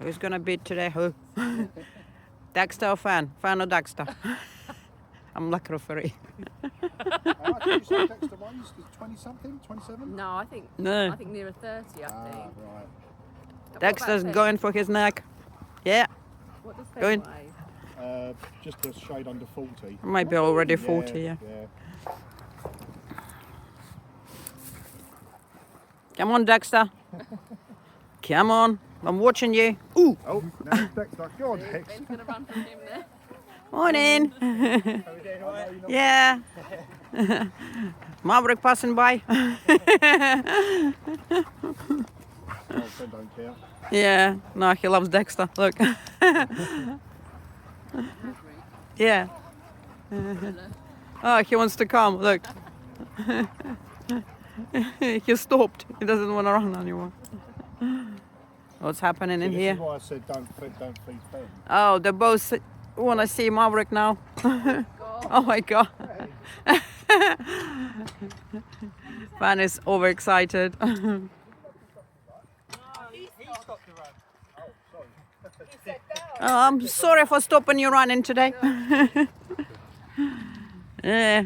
Who's gonna beat today? Who? Dexter or Fan? Fan or Dexter? I'm lucky referee. I thought you said Dexter weighs 20 something, 27? No, I think nearer 30. I think. Right. What Dexter's about Finn? going for his neck. Yeah, What does Finn going. weigh? Just a shade under 40. Might be already 40. Yeah. Come on, Dexter. Come on. I'm watching you. Ooh. Oh, now Dexter. Go on, Dex. Finn's gonna run from him there. Morning. Yeah. Maverick passing by. Oh, Ben don't care. Yeah. No, he loves Dexter. Look. Yeah. Oh, he wants to come. Look. He stopped. He doesn't want to run anymore. What's happening in This here? is why I said don't feed Ben. Oh, they both want to see Maverick now. Oh my God. Fan is overexcited. Oh, I'm sorry for stopping you running today. Yeah.